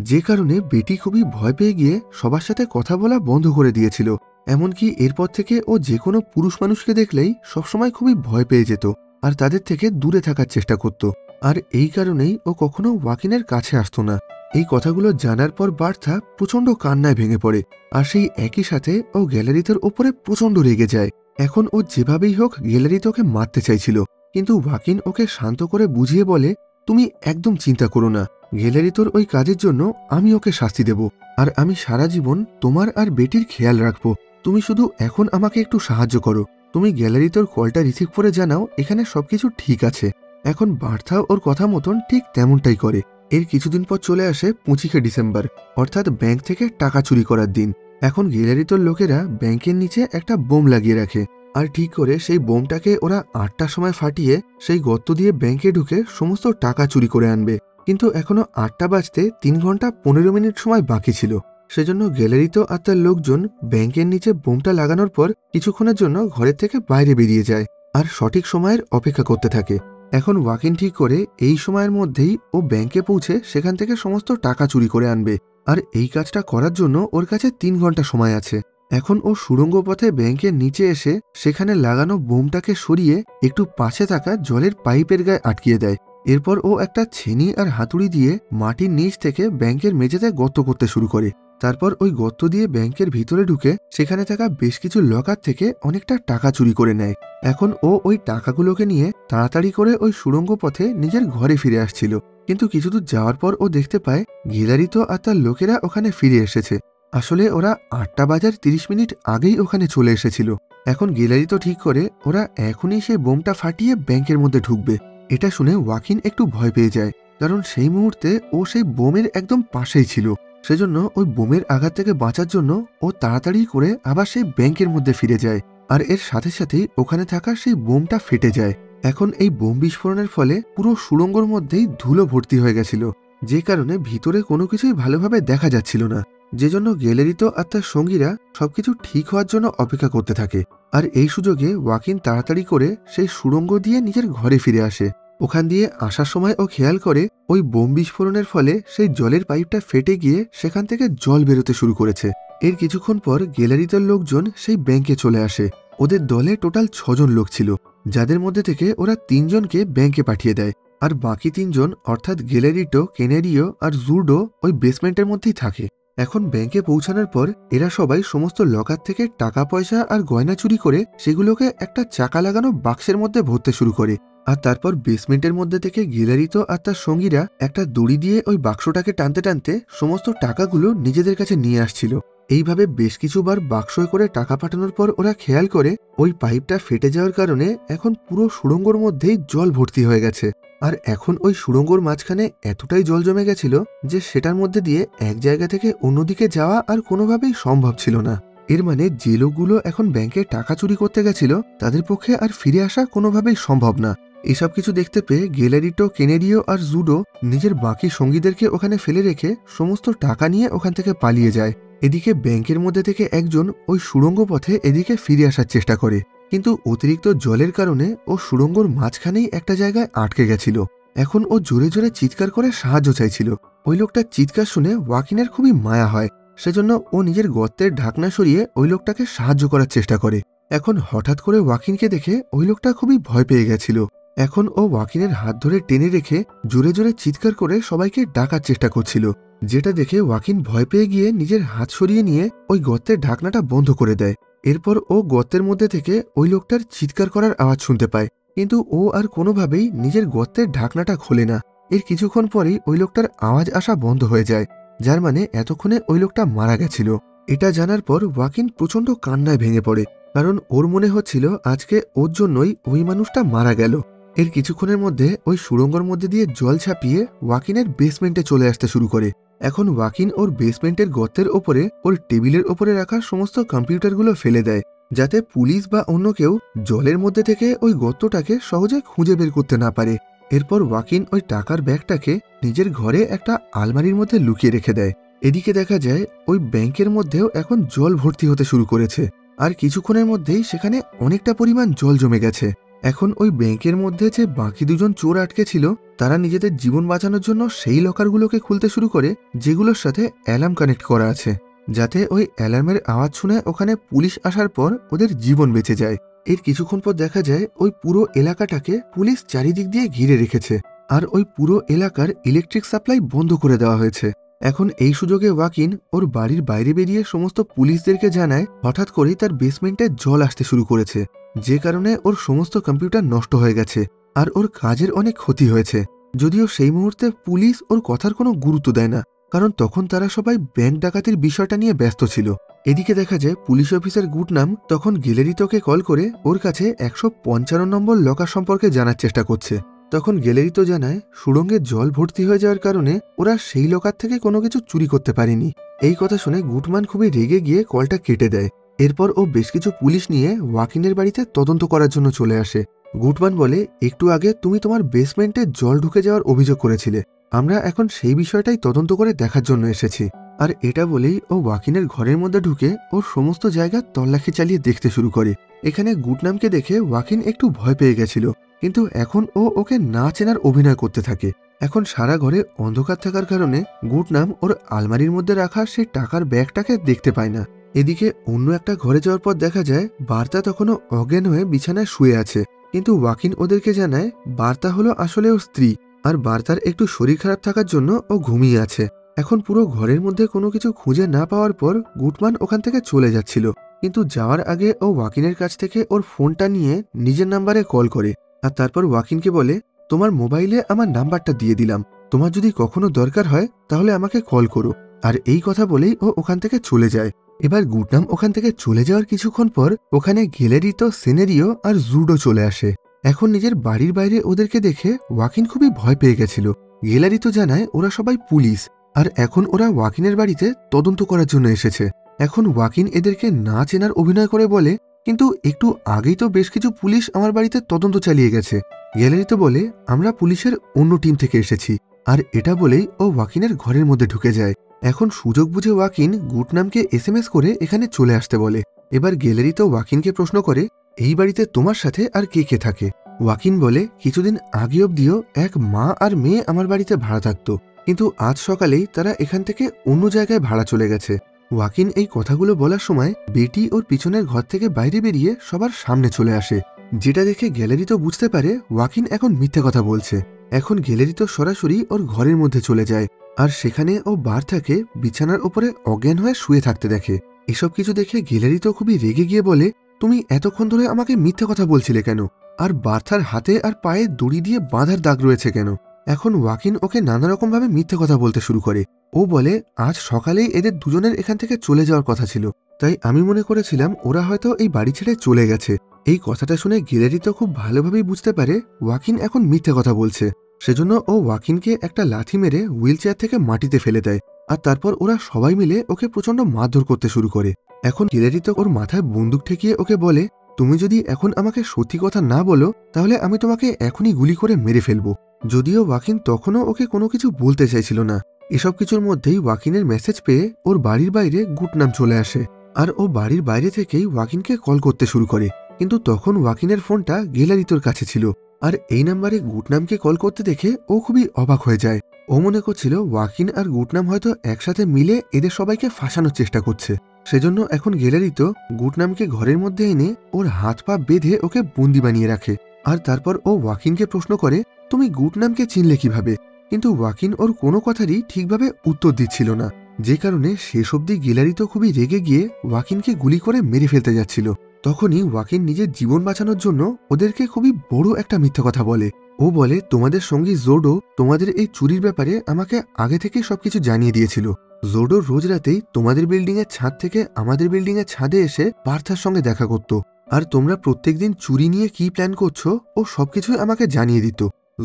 যে কারণে বেটি খুবই ভয় পেয়ে গিয়ে সবার সাথে কথা বলা বন্ধ করে দিয়েছিল। এমনকি এরপর থেকে ও যে কোনো পুরুষ মানুষকে দেখলেই সবসময় খুবই ভয় পেয়ে যেত আর তাদের থেকে দূরে থাকার চেষ্টা করত। আর এই কারণেই ও কখনো ওয়াকিনের কাছে আসতো না। এই কথাগুলো জানার পর বার্থা প্রচণ্ড কান্নায় ভেঙে পড়ে, আর সেই একই সাথে ও গ্যালারিতোর ওপরে প্রচণ্ড রেগে যায়। এখন ও যেভাবেই হোক গ্যালারিতে ওকে মারতে চাইছিল, কিন্তু ওয়াকিন ওকে শান্ত করে বুঝিয়ে বলে, তুমি একদম চিন্তা করো না, গ্যালারিতোর ওই কাজের জন্য আমি ওকে শাস্তি দেব, আর আমি সারা জীবন তোমার আর বেটির খেয়াল রাখবো। তুমি শুধু এখন আমাকে একটু সাহায্য করো, তুমি গ্যালারিতোর কলটা রিসিভ করে জানাও এখানে সবকিছু ঠিক আছে। এখন বার্থা ওর কথা মতন ঠিক তেমনটাই করে। এর কিছুদিন পর চলে আসে 25শে ডিসেম্বর, অর্থাৎ ব্যাংক থেকে টাকা চুরি করার দিন। এখন গ্যালারিতোর লোকেরা ব্যাংকের নিচে একটা বোম লাগিয়ে রাখে, আর ঠিক করে সেই বোমটাকে ওরা 8টার সময় ফাটিয়ে সেই গর্ত দিয়ে ব্যাংকে ঢুকে সমস্ত টাকা চুরি করে আনবে। কিন্তু এখনো 8টা বাজতে 3 ঘন্টা 15 মিনিট সময় বাকি ছিল। সেজন্য গ্যালারিতো আর তার লোকজন ব্যাংকের নিচে বোমটা লাগানোর পর কিছুক্ষণের জন্য ঘরের থেকে বাইরে বেরিয়ে যায় আর সঠিক সময়ের অপেক্ষা করতে থাকে। এখন ওয়াকিন ঠিক করে এই সময়ের মধ্যেই ও ব্যাংকে পৌঁছে সেখান থেকে সমস্ত টাকা চুরি করে আনবে। আর এই কাজটা করার জন্য ওর কাছে 3 ঘন্টা সময় আছে। এখন ও সুড়ঙ্গ পথে ব্যাংকের নিচে এসে সেখানে লাগানো বোমটাকে সরিয়ে একটু পাশে থাকা জলের পাইপের গায়ে আটকিয়ে দেয়। এরপর ও একটা ছেনি আর হাতুড়ি দিয়ে মাটির নিচ থেকে ব্যাংকের মেঝেতে গর্ত করতে শুরু করে। তারপর ওই গর্ত দিয়ে ব্যাংকের ভিতরে ঢুকে সেখানে থাকা বেশ কিছু লকার থেকে অনেকটা টাকা চুরি করে নেয়। এখন ও ওই টাকাগুলোকে নিয়ে তাড়াতাড়ি করে ওই সুড়ঙ্গ পথে নিজের ঘরে ফিরে আসছিল। কিন্তু কিছুদূর যাওয়ার পর ও দেখতে পায় গিলারিতো আর তার লোকেরা ওখানে ফিরে এসেছে। আসলে ওরা 8টা বাজার 30 মিনিট আগেই ওখানে চলে এসেছিল। এখন গিলারিতো ঠিক করে ওরা এখনই সেই বোমটা ফাটিয়ে ব্যাংকের মধ্যে ঢুকবে। এটা শুনে ওয়াকিন একটু ভয় পেয়ে যায়, কারণ সেই মুহূর্তে ও সেই বোমের একদম পাশেই ছিল। সেজন্য ওই বোমের আঘাত থেকে বাঁচার জন্য ও তাড়াতাড়ি করে আবার সেই ব্যাংকের মধ্যে ফিরে যায়। আর এর সাথে সাথেই ওখানে থাকা সেই বোমটা ফেটে যায়। এখন এই বোম বিস্ফোরণের ফলে পুরো সুড়ঙ্গর মধ্যেই ধুলো ভর্তি হয়ে গেছিল, যে কারণে ভিতরে কোনো কিছুই ভালোভাবে দেখা যাচ্ছিল না। যে জন্য গ্যালারিতো আর তার সঙ্গীরা সবকিছু ঠিক হওয়ার জন্য অপেক্ষা করতে থাকে। আর এই সুযোগে ওয়াকিন তাড়াতাড়ি করে সেই সুড়ঙ্গ দিয়ে নিজের ঘরে ফিরে আসে। ওখান দিয়ে আসার সময় ও খেয়াল করে ওই বোম বিস্ফোরণের ফলে সেই জলের পাইপটা ফেটে গিয়ে সেখান থেকে জল বেরোতে শুরু করেছে। এর কিছুক্ষণ পর গ্যালারিতে লোকজন সেই ব্যাংকে চলে আসে। ওদের দলে টোটাল 6 জন লোক ছিল, যাদের মধ্যে থেকে ওরা 3 জনকে ব্যাংকে পাঠিয়ে দেয়। আর বাকি 3 জন অর্থাৎ গ্যালারিটো, কেনেরিও আর জুডো ওই বেসমেন্টের মধ্যেই থাকে। এখন ব্যাংকে পৌঁছানোর পর এরা সবাই সমস্ত লকার থেকে টাকা পয়সা আর গয়না চুরি করে সেগুলোকে একটা চাকা লাগানো বাক্সের মধ্যে ভরতে শুরু করে। আর তারপর বেসমেন্টের মধ্যে থেকে গিলারিতো আর তার সঙ্গীরা একটা দড়ি দিয়ে ওই বাক্সটাকে টানতে টানতে সমস্ত টাকাগুলো নিজেদের কাছে নিয়ে আসছিল। এইভাবে বেশ কিছুবার বাক্সয় করে টাকা পাঠানোর পর ওরা খেয়াল করে ওই পাইপটা ফেটে যাওয়ার কারণে এখন পুরো সুড়ঙ্গর মধ্যেই জল ভর্তি হয়ে গেছে। আর এখন ওই সুড়ঙ্গর মাঝখানে এতটাই জল জমে গেছিল যে সেটার মধ্যে দিয়ে এক জায়গা থেকে অন্যদিকে যাওয়া আর কোনোভাবেই সম্ভব ছিল না। এর মানে যে লোকগুলো এখন ব্যাংকে টাকা চুরি করতে গেছিল তাদের পক্ষে আর ফিরে আসা কোনোভাবেই সম্ভব না। এসব কিছু দেখতে পেয়ে গ্যালারিটো, কেনেরিও আর জুডো নিজের বাকি সঙ্গীদেরকে ওখানে ফেলে রেখে সমস্ত টাকা নিয়ে ওখান থেকে পালিয়ে যায়। এদিকে ব্যাংকের মধ্যে থেকে একজন ওই সুড়ঙ্গ পথে এদিকে ফিরে আসার চেষ্টা করে, কিন্তু অতিরিক্ত জলের কারণে ও সুড়ঙ্গর মাঝখানেই একটা জায়গায় আটকে গেছিল। এখন ও জোরে জোরে চিৎকার করে সাহায্য চাইছিল। ওই লোকটার চিৎকার শুনে ওয়াকিনের খুবই মায়া হয়, সেজন্য ও নিজের গর্তের ঢাকনা সরিয়ে ওই লোকটাকে সাহায্য করার চেষ্টা করে। এখন হঠাৎ করে ওয়াকিনকে দেখে ওই লোকটা খুবই ভয় পেয়ে গেছিল। এখন ও ওয়াকিনের হাত ধরে টেনে রেখে জোরে জোরে চিৎকার করে সবাইকে ডাকার চেষ্টা করছিল, যেটা দেখে ওয়াকিন ভয় পেয়ে গিয়ে নিজের হাত সরিয়ে নিয়ে ওই গর্তের ঢাকনাটা বন্ধ করে দেয়। এরপর ও গর্তের মধ্যে থেকে ওই লোকটার চিৎকার করার আওয়াজ শুনতে পায়, কিন্তু ও আর কোনোভাবেই নিজের গর্তের ঢাকনাটা খোলে না। এর কিছুক্ষণ পরেই ওই লোকটার আওয়াজ আসা বন্ধ হয়ে যায়, যার মানে এতক্ষণে ওই লোকটা মারা গেছিল। এটা জানার পর ওয়াকিন প্রচন্ড কান্নায় ভেঙে পড়ে, কারণ ওর মনে হচ্ছিল আজকে ওর জন্যই ওই মানুষটা মারা গেল। এর কিছুক্ষণের মধ্যে ওই সুড়ঙ্গর মধ্যে দিয়ে জল ছাপিয়ে ওয়াকিনের বেসমেন্টে চলে আসতে শুরু করে। এখন ওয়াকিন ওর বেসমেন্টের গর্তের ওপরে ওর টেবিলের ওপরে রাখা সমস্ত কম্পিউটারগুলো ফেলে দেয়, যাতে পুলিশ বা অন্য কেউ জলের মধ্যে থেকে ওই গর্তটাকে সহজে খুঁজে বের করতে না পারে। এরপর ওয়াকিন ওই টাকার ব্যাগটাকে নিজের ঘরে একটা আলমারির মধ্যে লুকিয়ে রেখে দেয়। এদিকে দেখা যায় ওই ব্যাংকের মধ্যেও এখন জল ভর্তি হতে শুরু করেছে, আর কিছুক্ষণের মধ্যেই সেখানে অনেকটা পরিমাণ জল জমে গেছে। এখন ওই ব্যাংকের মধ্যে যে বাকি 2 জন চোর আটকে ছিল তারা নিজেদের জীবন বাঁচানোর জন্য সেই লকারগুলোকে খুলতে শুরু করে যেগুলোর সাথে অ্যালার্ম কানেক্ট করা আছে, যাতে ওই অ্যালার্মের আওয়াজ শুনে ওখানে পুলিশ আসার পর ওদের জীবন বেঁচে যায়। এর কিছুক্ষণ পর দেখা যায় ওই পুরো এলাকাটাকে পুলিশ চারিদিক দিয়ে ঘিরে রেখেছে, আর ওই পুরো এলাকার ইলেকট্রিক সাপ্লাই বন্ধ করে দেওয়া হয়েছে। এখন এই সুযোগে ওয়াকিন ওর বাড়ির বাইরে বেরিয়ে সমস্ত পুলিশদেরকে জানায় হঠাৎ করেই তার বেসমেন্টে জল আসতে শুরু করেছে, যে কারণে ওর সমস্ত কম্পিউটার নষ্ট হয়ে গেছে আর ওর কাজের অনেক ক্ষতি হয়েছে। যদিও সেই মুহূর্তে পুলিশ ওর কথার কোনো গুরুত্ব দেয় না, কারণ তখন তারা সবাই ব্যাংক ডাকাতির বিষয়টা নিয়ে ব্যস্ত ছিল। এদিকে দেখা যায় পুলিশ অফিসার গুডনাম তখন গ্যালারিতোকে কল করে ওর কাছে 155 নম্বর লকার সম্পর্কে জানার চেষ্টা করছে। তখন গ্যালারিতো জানায় সুড়ঙ্গে জল ভর্তি হয়ে যাওয়ার কারণে ওরা সেই লকার থেকে কোনো কিছু চুরি করতে পারেনি। এই কথা শুনে গুডমান খুবই রেগে গিয়ে কলটা কেটে দেয়। এরপর ও বেশ কিছু পুলিশ নিয়ে ওয়াকিনের বাড়িতে তদন্ত করার জন্য চলে আসে। গুডম্যান বলে, একটু আগে তুমি তোমার বেসমেন্টে জল ঢুকে যাওয়ার অভিযোগ করেছিলে, আমরা এখন সেই বিষয়টাই তদন্ত করে দেখার জন্য এসেছি। আর এটা বলেই ও ওয়াকিনের ঘরের মধ্যে ঢুকে ওর সমস্ত জায়গা তল্লাশি চালিয়ে দেখতে শুরু করে। এখানে গুডনামকে দেখে ওয়াকিন একটু ভয় পেয়ে গেছিল, কিন্তু এখন ও ওকে না চেনার অভিনয় করতে থাকে। এখন সারা ঘরে অন্ধকার থাকার কারণে গুডনাম ওর আলমারির মধ্যে রাখা সেই টাকার ব্যাগটাকে দেখতে পায় না। এদিকে অন্য একটা ঘরে যাওয়ার পর দেখা যায় বার্তা তখনও অজ্ঞান হয়ে বিছানায় শুয়ে আছে, কিন্তু ওয়াকিন ওদেরকে জানায় বার্তা হলো আসলে ওর স্ত্রী, আর বার্তার একটু শরীর খারাপ থাকার জন্য ও ঘুমিয়ে আছে। এখন পুরো ঘরের মধ্যে কোনো কিছু খুঁজে না পাওয়ার পর গুডম্যান ওখান থেকে চলে যাচ্ছিল, কিন্তু যাওয়ার আগে ও ওয়াকিনের কাছ থেকে ওর ফোনটা নিয়ে নিজের নাম্বারে কল করে, আর তারপর ওয়াকিনকে বলে, তোমার মোবাইলে আমার নাম্বারটা দিয়ে দিলাম, তোমার যদি কখনো দরকার হয় তাহলে আমাকে কল করো। আর এই কথা বলেই ও ওখান থেকে চলে যায়। এবার গুডনাম ওখান থেকে চলে যাওয়ার কিছুক্ষণ পর ওখানে গ্যালারিতো, সিনেরিও আর জুডো চলে আসে। এখন নিজের বাড়ির বাইরে ওদেরকে দেখে ওয়াকিন খুবই ভয় পেয়ে গেছিল। গ্যালারিতো জানায় ওরা সবাই পুলিশ, আর এখন ওরা ওয়াকিনের বাড়িতে তদন্ত করার জন্য এসেছে। এখন ওয়াকিন এদেরকে না চেনার অভিনয় করে বলে, কিন্তু একটু আগেই তো বেশ কিছু পুলিশ আমার বাড়িতে তদন্ত চালিয়ে গেছে। গ্যালারিতো বলে, আমরা পুলিশের অন্য টিম থেকে এসেছি। আর এটা বলেই ও ওয়াকিনের ঘরের মধ্যে ঢুকে যায়। এখন সুযোগ বুঝে ওয়াকিন গুডনামকে এসএমএস করে এখানে চলে আসতে বলে। এবার গ্যালারিতো ওয়াকিনকে প্রশ্ন করে, এই বাড়িতে তোমার সাথে আর কে কে থাকে? ওয়াকিন বলে, কিছুদিন আগে অবধিও এক মা আর মেয়ে আমার বাড়িতে ভাড়া থাকতো, কিন্তু আজ সকালেই তারা এখান থেকে অন্য জায়গায় ভাড়া চলে গেছে। ওয়াকিন এই কথাগুলো বলার সময় বেটি ওর পিছনের ঘর থেকে বাইরে বেরিয়ে সবার সামনে চলে আসে, যেটা দেখে গ্যালারিতো বুঝতে পারে ওয়াকিন এখন মিথ্যে কথা বলছে। এখন গ্যালারিতো সরাসরি ওর ঘরের মধ্যে চলে যায়, আর সেখানে ও বার্থাকে বিছানার ওপরে অজ্ঞান হয়ে শুয়ে থাকতে দেখে। এসব কিছু দেখে গ্যালারিতো খুবই রেগে গিয়ে বলে, তুমি এতক্ষণ ধরে আমাকে মিথ্যে কথা বলছিলে কেন? আর বার্থার হাতে আর পায়ে দড়ি দিয়ে বাঁধার দাগ রয়েছে কেন? এখন ওয়াকিন ওকে নানা রকম ভাবে মিথ্যে কথা বলতে শুরু করে। ও বলে, আজ সকালেই এদের দুজনের এখান থেকে চলে যাওয়ার কথা ছিল, তাই আমি মনে করেছিলাম ওরা হয়তো এই বাড়ি ছেড়ে চলে গেছে। এই কথাটা শুনে গ্যালারিতো খুব ভালোভাবেই বুঝতে পারে ওয়াকিন এখন মিথ্যে কথা বলছে। সেজন্য ও ওয়াকিনকে একটা লাথি মেরে হুইল চেয়ার থেকে মাটিতে ফেলে দেয়, আর তারপর ওরা সবাই মিলে ওকে প্রচন্ড মারধর করতে শুরু করে। এখন গ্যালারিতো ওর মাথায় বন্দুক ঠেকিয়ে ওকে বলে, তুমি যদি এখন আমাকে সত্যি কথা না বলো তাহলে আমি তোমাকে এখনই গুলি করে মেরে ফেলবো। যদিও ওয়াকিন তখনও ওকে কোনো কিছু বলতে চাইছিল না। এসব কিছুর মধ্যেই ওয়াকিনের মেসেজ পেয়ে ওর বাড়ির বাইরে গুডনাম চলে আসে, আর ও বাড়ির বাইরে থেকেই ওয়াকিনকে কল করতে শুরু করে, কিন্তু তখন ওয়াকিনের ফোনটা গ্যালারিতোর কাছে ছিল। আর এই নাম্বারে গুডনামকে কল করতে দেখে ও খুবই অবাক হয়ে যায়। ও মনে করছিল ওয়াকিন আর গুডনাম হয়তো একসাথে মিলে এদের সবাইকে ফাঁসানোর চেষ্টা করছে। সেজন্য এখন গ্যালারিতো গুডনামকে ঘরের মধ্যে এনে ওর হাত পা বেঁধে ওকে বন্দি বানিয়ে রাখে। আর তারপর ও ওয়াকিনকে প্রশ্ন করে, তুমি গুডনামকে চিনলে কিভাবে? কিন্তু ওয়াকিন ওর কোনো কথারই ঠিকভাবে উত্তর দিচ্ছিল না, যে কারণে শেষ অবধি গ্যালারিতো খুবই রেগে গিয়ে ওয়াকিনকে গুলি করে মেরে ফেলতে যাচ্ছিল। তখনই ওয়াকিন নিজের জীবন বাঁচানোর জন্য ওদেরকে খুবই বড় একটা মিথ্যা কথা বলে। ও বলে, তোমাদের সঙ্গী জোডো তোমাদের এই চুরির ব্যাপারে আমাকে আগে থেকেই সবকিছু জানিয়ে দিয়েছিল। জোডো রোজ রাতেই তোমাদের বিল্ডিং এর ছাদ থেকে আমাদের বিল্ডিং এর ছাদে এসে পার্থার সঙ্গে দেখা করত, আর তোমরা প্রত্যেকদিন চুরি নিয়ে কি প্ল্যান করছো ও সবকিছুই আমাকে জানিয়ে দিত।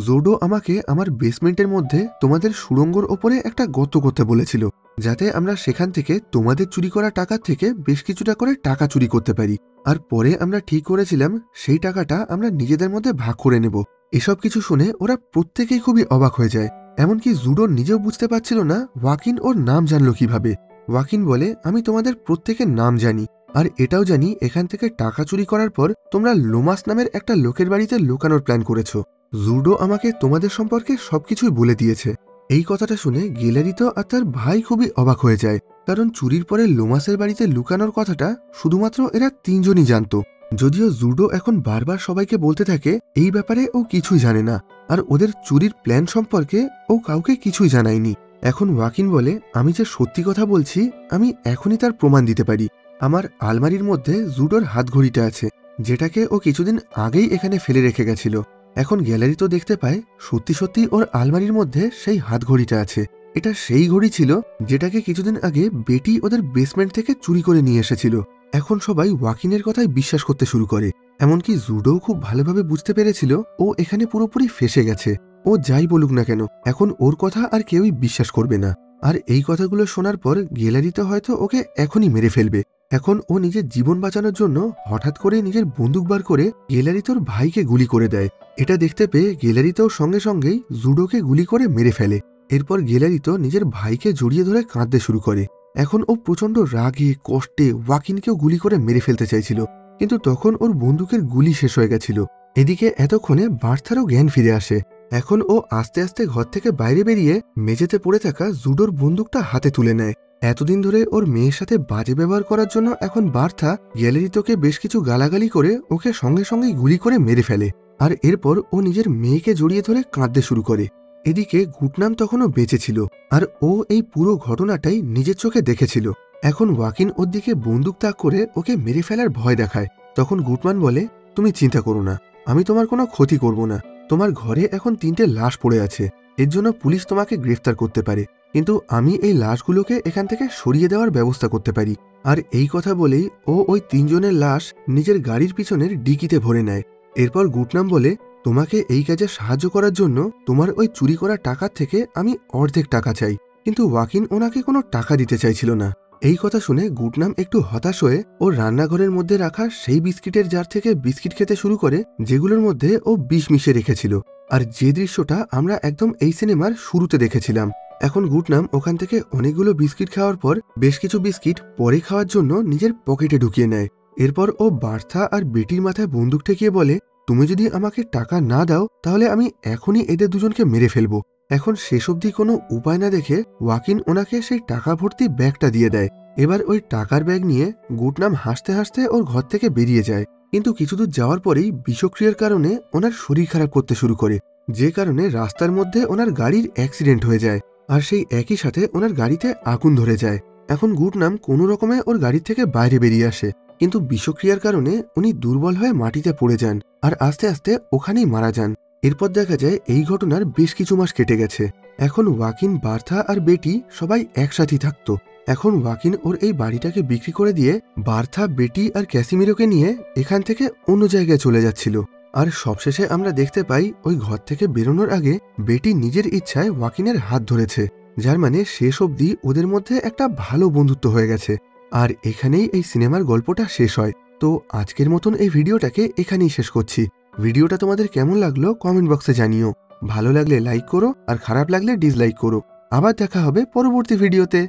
জোডো আমাকে আমার বেসমেন্টের মধ্যে তোমাদের সুড়ঙ্গর ওপরে একটা গর্ত করতে বলেছিল, যাতে আমরা সেখান থেকে তোমাদের চুরি করা টাকা থেকে বেশ কিছুটা করে টাকা চুরি করতে পারি। আর পরে আমরা ঠিক করেছিলাম সেই টাকাটা আমরা নিজেদের মধ্যে ভাগ করে নেব। এসব কিছু শুনে ওরা প্রত্যেকেই খুবই অবাক হয়ে যায়। এমনকি জুডো নিজেও বুঝতে পারছিল না ওয়াকিন ওর নাম জানলো কিভাবে। ওয়াকিন বলে, আমি তোমাদের প্রত্যেকের নাম জানি, আর এটাও জানি এখান থেকে টাকা চুরি করার পর তোমরা লোমাস নামের একটা লোকের বাড়িতে লুকানোর প্ল্যান করেছো। জুডো আমাকে তোমাদের সম্পর্কে সবকিছুই বলে দিয়েছে। এই কথাটা শুনে গ্যালারিতো আর তার ভাই খুবই অবাক হয়ে যায়, কারণ চুরির পরে লোমাসের বাড়িতে লুকানোর কথাটা শুধুমাত্র এরা তিনজনই জানতো। যদিও জুডো এখন বারবার সবাইকে বলতে থাকে এই ব্যাপারে ও কিছুই জানে না, আর ওদের চুরির প্ল্যান সম্পর্কে ও কাউকে কিছুই জানায়নি। এখন ওয়াকিন বলে, আমি যে সত্যি কথা বলছি আমি এখনই তার প্রমাণ দিতে পারি। আমার আলমারির মধ্যে জুডোর হাতঘড়িটা আছে, যেটাকে ও কিছুদিন আগেই এখানে ফেলে রেখে গেছিল। এখন গ্যালারিতো দেখতে পায় সত্যি সত্যি ওর আলমারির মধ্যে সেই হাতঘড়িটা আছে। এটা সেই ঘড়ি ছিল যেটাকে কিছুদিন আগে বেটি ওদের বেসমেন্ট থেকে চুরি করে নিয়ে এসেছিল। এখন সবাই ওয়াকিনের কথাই বিশ্বাস করতে শুরু করে, এমনকি জুডোও খুব ভালোভাবে বুঝতে পেরেছিল ও এখানে পুরোপুরি ফেসে গেছে। ও যাই বলুক না কেন এখন ওর কথা আর কেউই বিশ্বাস করবে না। আর এই কথাগুলো শোনার পর গ্যালারিতে হয়তো ওকে এখনই মেরে ফেলবে, এখন ও নিজের জীবন বাঁচানোর জন্য হঠাৎ করে নিজের বন্দুক বার করে গ্যালারিতোর ভাইকে গুলি করে দেয়। এটা দেখতে পেয়ে গ্যালারিতো সঙ্গে সঙ্গেই জুডোকে গুলি করে মেরে ফেলে। এরপর গ্যালারিতো নিজের ভাইকে জড়িয়ে ধরে কাঁদতে শুরু করে। এখন ও প্রচণ্ড রাগে কষ্টে ওয়াকিনকেও গুলি করে মেরে ফেলতে চাইছিল, কিন্তু তখন ওর বন্দুকের গুলি শেষ হয়ে গেছিল। এদিকে এতক্ষণে বার্থারও জ্ঞান ফিরে আসে। এখন ও আস্তে আস্তে ঘর থেকে বাইরে বেরিয়ে মেঝেতে পড়ে থাকা জুডোর বন্দুকটা হাতে তুলে নেয়। এতদিন ধরে ওর মেয়ের সাথে বাজে ব্যবহার করার জন্য এখন বার্থা গ্যালারিতোকে বেশ কিছু গালাগালি করে ওকে সঙ্গে সঙ্গেই গুলি করে মেরে ফেলে। আর এরপর ও নিজের মেয়েকে জড়িয়ে ধরে কাঁদতে শুরু করে। এদিকে গুটনাম তখনও বেঁচে ছিল, আর ও এই পুরো ঘটনাটাই নিজের চোখে দেখেছিল। এখন ওয়াকিন ওর দিকে বন্দুক তাক করে ওকে মেরে ফেলার ভয় দেখায়। তখন গুটমান বলে, তুমি চিন্তা করো না, আমি তোমার কোনো ক্ষতি করব না। তোমার ঘরে এখন 3টে লাশ পড়ে আছে, এর জন্য পুলিশ তোমাকে গ্রেফতার করতে পারে, কিন্তু আমি এই লাশগুলোকে এখান থেকে সরিয়ে দেওয়ার ব্যবস্থা করতে পারি। আর এই কথা বলেই ও ওই 3জনের লাশ নিজের গাড়ির পিছনের ডিকিতে ভরে নেয়। এরপর গুটনাম বলে, তোমাকে এই কাজে সাহায্য করার জন্য তোমার ওই চুরি করা টাকার থেকে আমি অর্ধেক টাকা চাই। কিন্তু ওয়াকিন ওনাকে কোনো টাকা দিতে চাইছিল না। এই কথা শুনে গুটনাম একটু হতাশ হয়ে ওর রান্নাঘরের মধ্যে রাখা সেই বিস্কিটের জার থেকে বিস্কিট খেতে শুরু করে, যেগুলোর মধ্যে ও বিষ মিশিয়ে রেখেছিল, আর যে দৃশ্যটা আমরা একদম এই সিনেমার শুরুতে দেখেছিলাম। এখন গুটনাম ওখান থেকে অনেকগুলো বিস্কিট খাওয়ার পর বেশ কিছু বিস্কিট পরে খাওয়ার জন্য নিজের পকেটে ঢুকিয়ে নেয়। এরপর ও বার্থা আর বেটির মাথায় বন্দুক ঠেকিয়ে বলে, তুমি যদি আমাকে টাকা না দাও তাহলে আমি এখনই এদের দুজনকে মেরে ফেলবো। এখন শেষ অবধি কোনো উপায় না দেখে ওয়াকিন ওনাকে সেই টাকা ভর্তি ব্যাগটা দিয়ে দেয়। এবার ওই টাকার ব্যাগ নিয়ে গুটনাম হাসতে হাসতে ওর ঘর থেকে বেরিয়ে যায়। কিন্তু কিছুদূর যাওয়ার পরেই বিষক্রিয়ার কারণে ওনার শরীর খারাপ করতে শুরু করে, যে কারণে রাস্তার মধ্যে ওনার গাড়ির অ্যাক্সিডেন্ট হয়ে যায়, আর সেই একই সাথে ওনার গাড়িতে আগুন ধরে যায়। এখন গুটনাম কোনো রকমে ওর গাড়ি থেকে বাইরে বেরিয়ে আসে, কিন্তু বিষক্রিয়ার কারণে উনি দুর্বল হয়ে মাটিতে পড়ে যান আর আস্তে আস্তে ওখানেই মারা যান। এরপর দেখা যায় এই ঘটনার বেশ কিছু মাস কেটে গেছে। এখন ওয়াকিন, বার্থা আর বেটি সবাই একসাথেই থাকতো। এখন ওয়াকিন ওর এই বাড়িটাকে বিক্রি করে দিয়ে বার্থা, বেটি আর ক্যাসিমিরোকে নিয়ে এখান থেকে অন্য জায়গায় চলে যাচ্ছিল। আর সবশেষে আমরা দেখতে পাই ওই ঘর থেকে বেরোনোর আগে বেটি নিজের ইচ্ছায় ওয়াকিনের হাত ধরেছে, যার মানে শেষ অবধি ওদের মধ্যে একটা ভালো বন্ধুত্ব হয়ে গেছে। আর এখানেই এই সিনেমার গল্পটা শেষ হয়। তো আজকের মতন এই ভিডিওটাকে এখানেই শেষ করছি। ভিডিওটা তোমাদের কেমন লাগলো কমেন্ট বক্সে জানিও। ভালো লাগলে লাইক করো, আর খারাপ লাগলে ডিসলাইক করো। আবার দেখা হবে পরবর্তী ভিডিওতে।